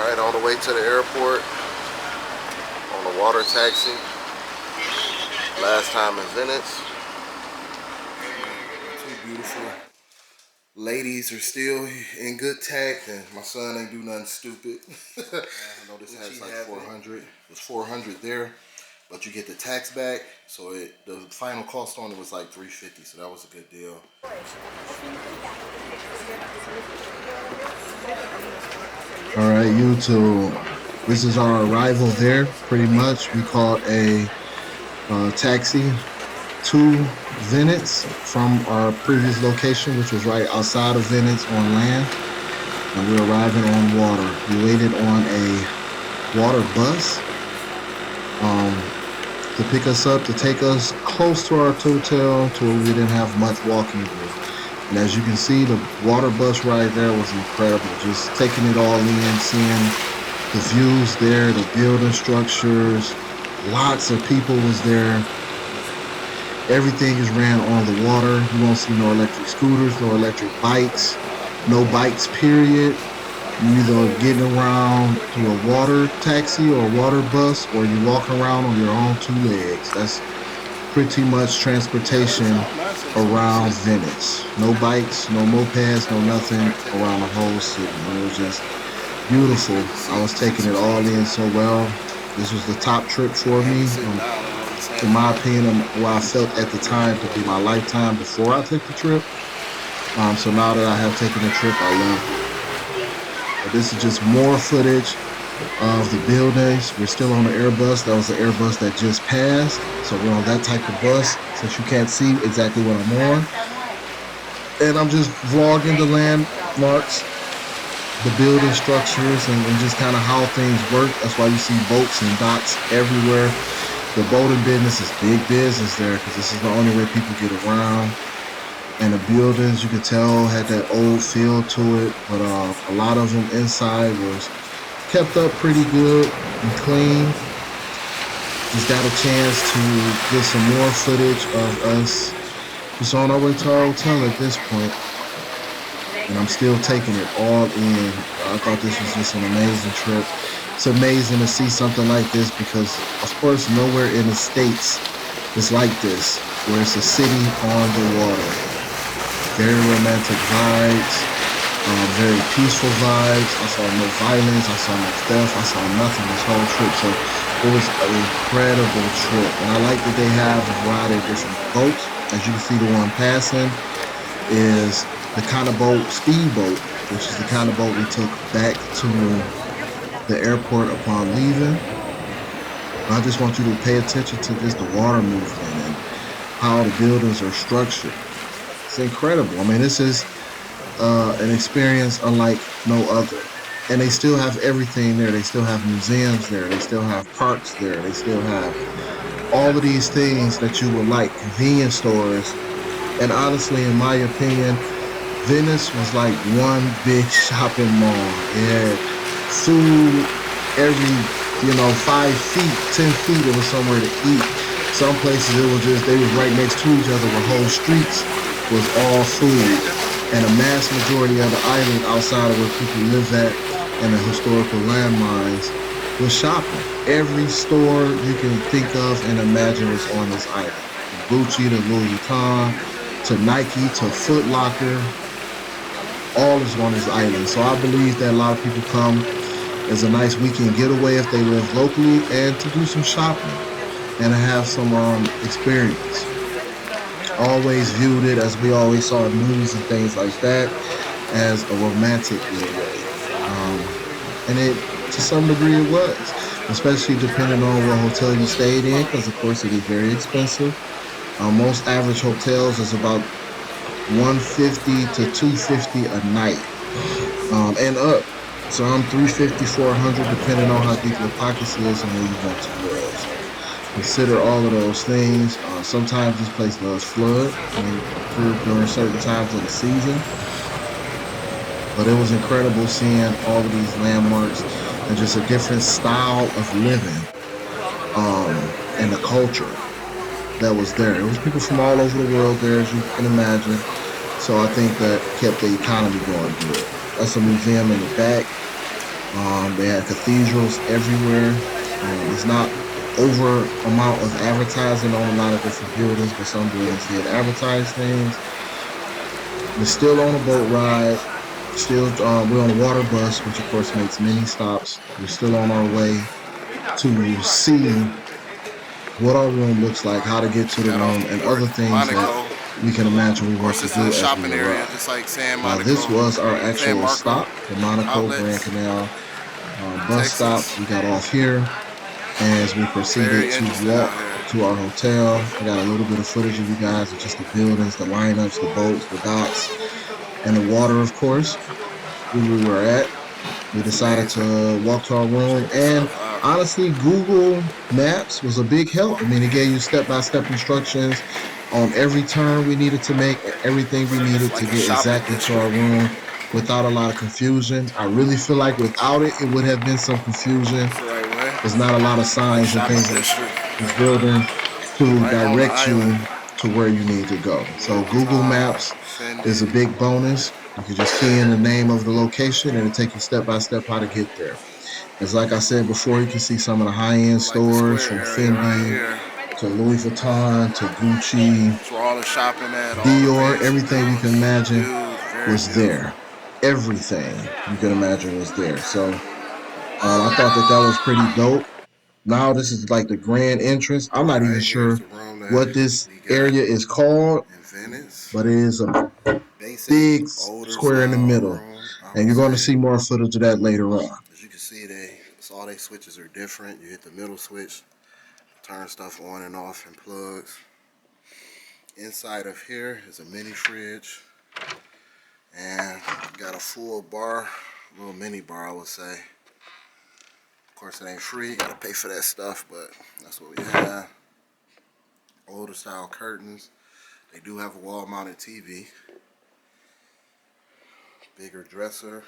Alright, on the way to the airport on the water taxi. Last time in Venice. Two beautiful ladies are still in good tact, and my son ain't do nothing stupid. I know this has like 400. It was 400 there, but you get the tax back, so the final cost on it was like 350. So that was a good deal. All right, YouTube. This is our arrival there. Pretty much, we caught a taxi to Venice from our previous location, which was right outside of Venice on land, and we're arriving on water. We waited on a water bus to pick us up, to take us close to our hotel, to where we didn't have much walking to do. And as you can see, the water bus ride there was incredible. Just taking it all in, seeing the views there, the building structures, lots of people was there. Everything is ran on the water. You won't see no electric scooters, no electric bikes, no bikes, period. You either getting around to a water taxi or a water bus, or you walk around on your own two legs. That's pretty much transportation around Venice. No bikes, no mopeds, no nothing around the whole city. It was just beautiful. I was taking it all in so well. This was the top trip for me. In my opinion, what I felt at the time to be my lifetime before I took the trip. So now that I have taken the trip, I love it. But this is just more footage of the buildings. We're still on the Airbus. That was the Airbus that just passed. So we're on that type of bus, since you can't see exactly what I'm on. And I'm just vlogging the landmarks, the building structures, and just kind of how things work. That's why you see boats and docks everywhere. The boating business is big business there, because this is the only way people get around. And the buildings, you could tell, had that old feel to it, but a lot of them inside was kept up pretty good and clean. Just got a chance to get some more footage of us just on our way to our hotel at this point. And I'm still taking it all in. I thought this was just an amazing trip. It's amazing to see something like this, because of course nowhere in the States is like this, where it's a city on the water. Very romantic vibes, very peaceful vibes. I saw no violence, I saw no theft, I saw nothing this whole trip. So it was an incredible trip. And I like that they have a variety of different boats. As you can see, the one passing is the kind of boat, speedboat, which is the kind of boat we took back to the airport upon leaving. I just want you to pay attention to just the water movement and how the buildings are structured. It's incredible. I mean, this is an experience unlike no other. And they still have everything there. They still have museums there. They still have parks there. They still have all of these things that you would like, convenience stores. And honestly, in my opinion, Venice was like one big shopping mall. It had food every, 5 feet, 10 feet, it was somewhere to eat. Some places it was just, they were right next to each other with whole streets was all food. And a mass majority of the island outside of where people live at and the historical landmines was shopping. Every store you can think of and imagine was on this island. From Gucci to Louis Vuitton to Nike to Foot Locker, all is on this island. So I believe that a lot of people come as a nice weekend getaway if they live locally, and to do some shopping and have some experience. Always viewed it, as we always saw in movies and things like that, as a romantic getaway. And it, to some degree, it was, especially depending on what hotel you stayed in, because of course it is very expensive. Most average hotels is about $150 to $250 a night, and up. Some $350, $400, depending on how deep your pockets is and where you want to live. So consider all of those things. Sometimes this place does flood during certain times of the season. But it was incredible seeing all of these landmarks and just a different style of living, and the culture that was there. It was people from all over the world there, as you can imagine. So I think that kept the economy going good. That's a museum in the back. They had cathedrals everywhere. It's not over amount of advertising on a lot of different buildings, but some buildings did advertise things. We're still on a boat ride. Still, we're on a water bus, which of course makes many stops. We're still on our way to see what our room looks like, how to get to the Got off room, and New York, other things that Monaco. we can imagine we Of want course, to this is a do as shopping we area, arrive. just like San Monaco, This was our San actual Marco stop, the Monaco Grand outlets, Canal bus stop. Texas. We got off here as we proceeded Very to interesting walk out here. to our hotel. I got a little bit of footage of you guys of just the buildings, the lineups, the boats, the docks, and the water, of course, where we were at. We It's decided amazing. to walk to our Check room, this and stuff out. honestly, Google Maps was a big Let's help. walk I in mean, it gave here. you step-by-step instructions on every turn we needed to make, everything we It's needed to like a get shopping exactly to our district. room without a lot of confusion. I really feel like without it, it would have been some confusion. It's the right way. There's not a lot of Like signs and shopping things like district. this building to Right on the direct island. you to where you need to go. So Louis Google Vuitton, Maps is a Fendi. big bonus. You can just key in the name of the location and it'll take you step by step how to get there. As like I said before, you can see some of the high-end I like the stores square from area right Fendi here. to Louis Vuitton to Gucci, It's where all the shopping at, all the Dior, fancy everything you can things. imagine Views, very was beautiful. there. Everything you can imagine was there. So I thought that that was pretty dope. Now this is like the grand entrance. I'm not even Alright, here's sure the room that what this we got area is called, in Venice. but it is a Basic, big older square in the style middle. room, I And would you're going to say. see more footage of that later on. As you can see, all they switches are different. You hit the middle switch, turn stuff on and off and plugs. Inside of here is a mini fridge and got a full bar, a little mini bar I would say. Of course it ain't free, you gotta pay for that stuff, but that's what we have. Older style curtains. They do have a wall mounted TV. Bigger dresser.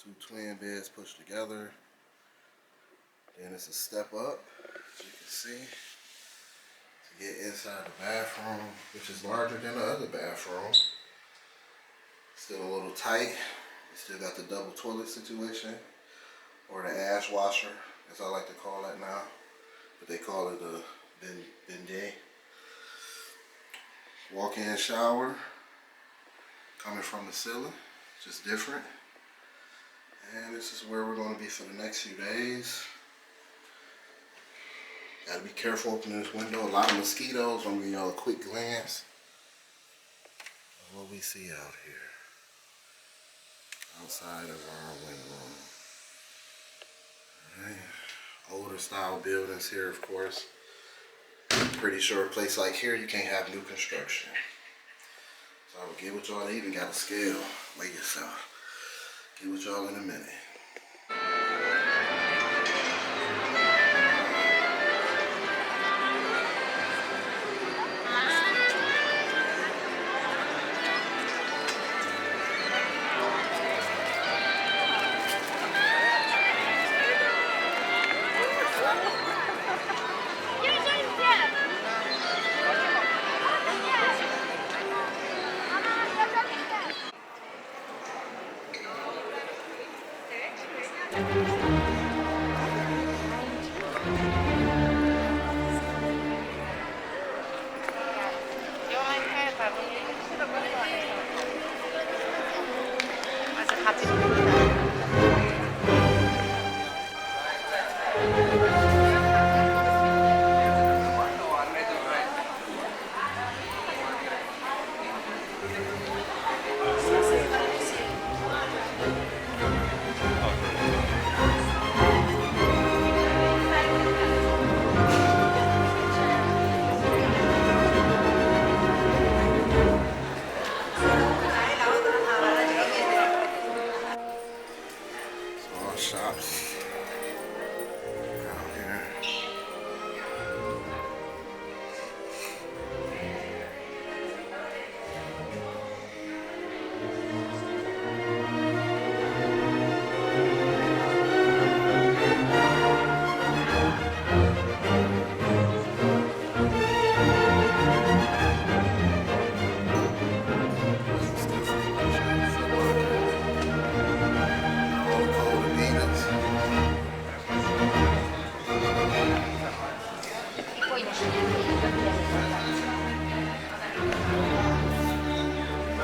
Two twin beds pushed together. Then it's a step up, as you can see, to get inside the bathroom, which is larger than the other bathroom. Still a little tight. You still got the double toilet situation, or the ash washer, as I like to call it now. But they call it a bidet. Walk-in shower coming from the ceiling, just different. And this is where we're going to be for the next few days. Gotta be careful opening this window. A lot of mosquitoes. I'm gonna give y'all a quick glance of what we see out here outside of our window. Alright. Older style buildings here, of course. Pretty sure a place like here you can't have new construction. So I will get with y'all. They even got a scale. Weigh yourself. Get with y'all in a minute.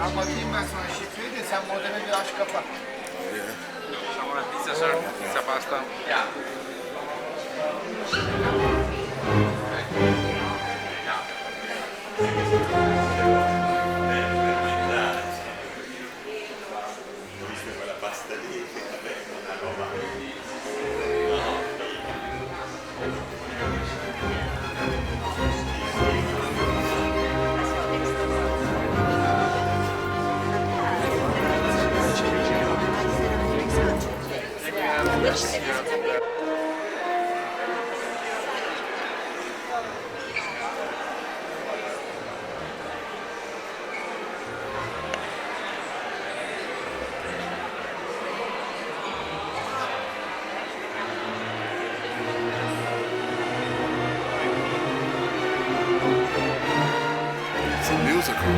Al bakayım ben sana şifreyi de sen modemi bir aç kapat. Yeah. I want a pizza, sir. Pizza pasta. Yeah. It's a musical.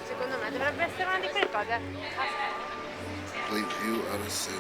Secondo me dovrebbe essere una di quelle cose. Complete view of the city.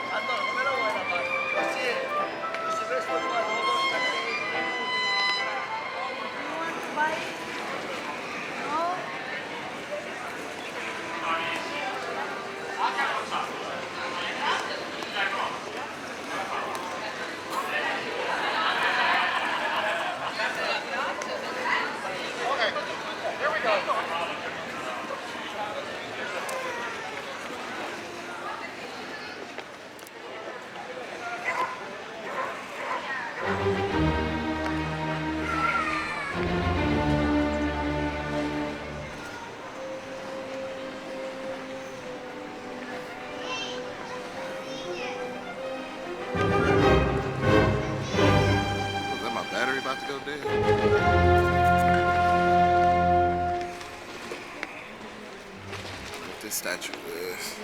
At night. Was that my battery about to go dead? What this statue is.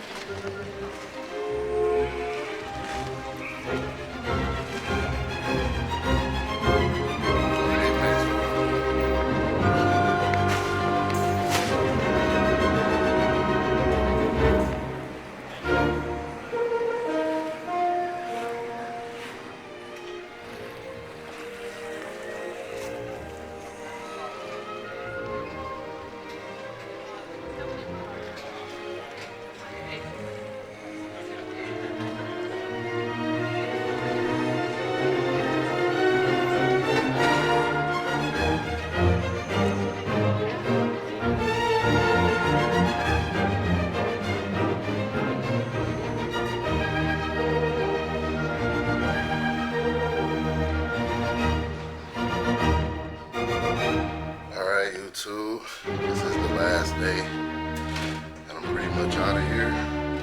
this is the last day, and I'm pretty much out of here.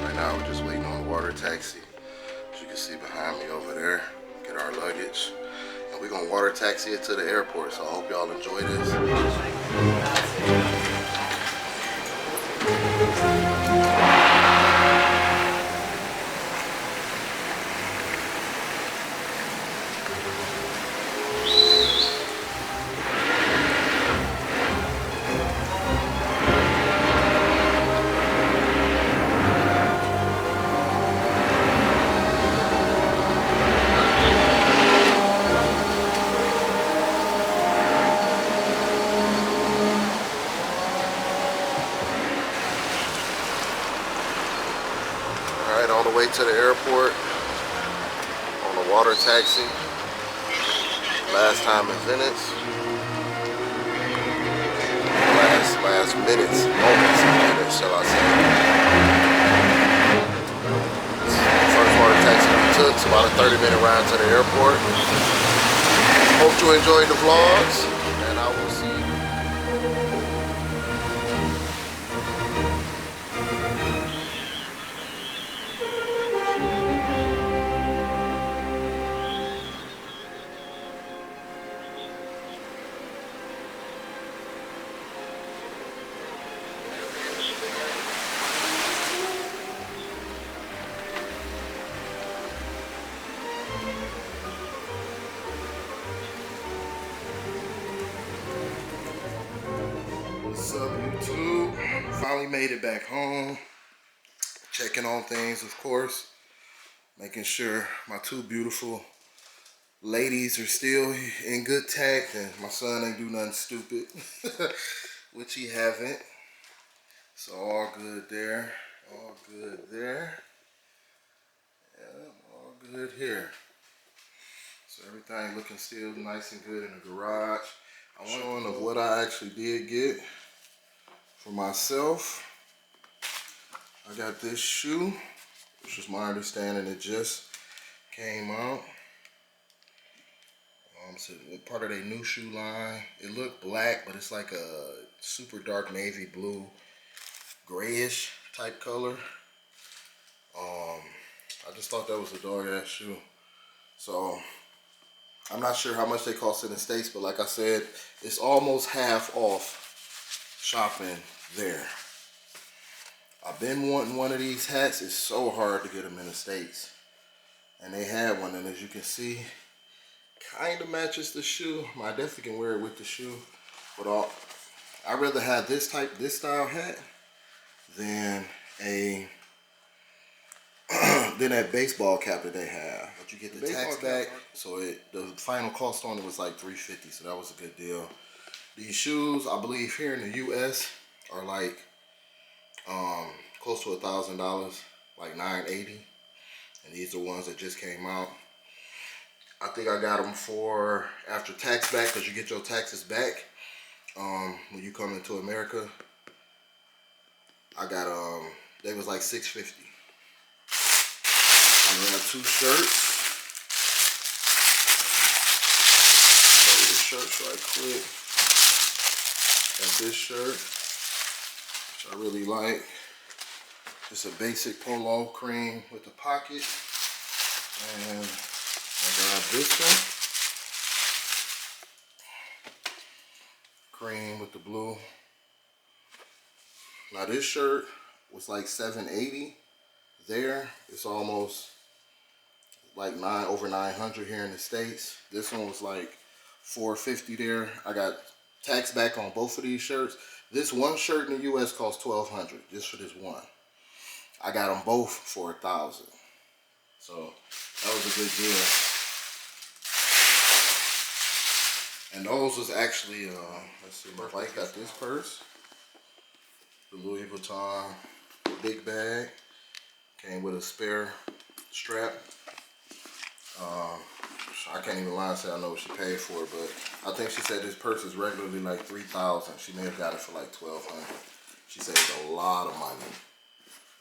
Right now, we're just waiting on the water taxi. As you can see behind me over there, get our luggage. And we're gonna water taxi it to the airport, so I hope y'all enjoy this. Alright, on the way to the airport on the water taxi. Last time in Venice. Last minutes, moments in Venice, shall I say. First water taxi we took, it's about a 30-minute ride to the airport. Hope you enjoyed the vlogs, and I will see you. What's up, YouTube? Finally made it back home. Checking on things, of course. Making sure my two beautiful ladies are still in good tact and my son ain't do nothing stupid, which he haven't. So all good there. All good there. Yeah, all good here. So everything looking still nice and good in the garage. I'm showing of what I actually did get for myself. I got this shoe, which was my understanding it just came out. So part of their new shoe line. It looked black, but it's like a super dark navy blue, grayish type color. I just thought that was a dog ass shoe. So I'm not sure how much they cost in the States, but like I said, it's almost half off shopping there. I've been wanting one of these hats. It's so hard to get them in the States. And they had one, and as you can see, kind of matches the shoe. I definitely can wear it with the shoe. But I'd rather have this style hat than than that baseball cap that they have. But you get the tax back, so the final cost on it was like $350, so that was a good deal. These shoes, I believe here in the US are like close to $1,000, like $980, and these are ones that just came out. I think I got them for after tax back, because you get your taxes back when you come into America. I got they was like $650. I got two shirts. Show you the shirts right quick. Got this shirt, which I really like. Just a basic polo cream with the pocket. And I got this one. Cream with the blue. Now this shirt was like $780 there. It's almost like over 900 here in the States. This one was like $450 there. I got tax back on both of these shirts. This one shirt in the US cost $1,200 just for this one. I got them both for $1,000. So that was a good deal. And those was actually, let's see, my wife got this purse. The Louis Vuitton big bag. Came with a spare strap. I can't even lie and say I know what she paid for it, but I think she said this purse is regularly like $3,000. She may have got it for like $1,200. She saved a lot of money.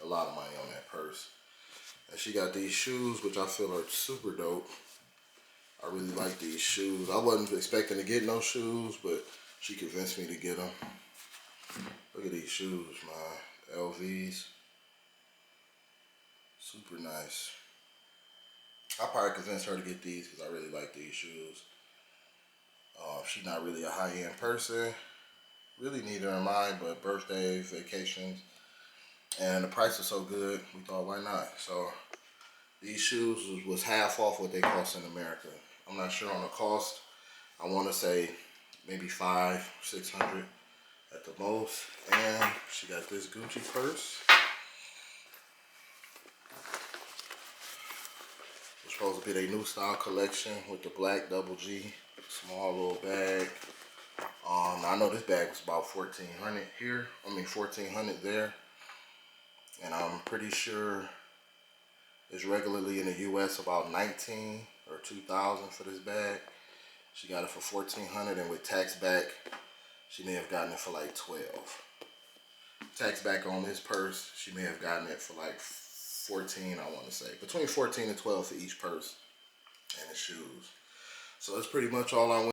A lot of money on that purse. And she got these shoes, which I feel are super dope. I really like these shoes. I wasn't expecting to get no shoes, but she convinced me to get them. Look at these shoes, man. LVs. Super nice. I probably convinced her to get these because I really like these shoes. She's not really a high-end person. Really neither am I, but birthdays, vacations, and the price was so good, we thought, why not? So these shoes was half off what they cost in America. I'm not sure on the cost. I want to say maybe $500, $600 at the most. And she got this Gucci purse. It's supposed to be their new style collection with the black double G, small little bag. I know this bag was about $1,400 here. I mean $1,400 there, and I'm pretty sure it's regularly in the U.S. about $19,000 or $2,000 for this bag. She got it for $1,400, and with tax back, she may have gotten it for like $12,000. Tax back on this purse, she may have gotten it for like $14,000. I want to say between $14,000 and $12,000 for each purse and the shoes. So that's pretty much all I went.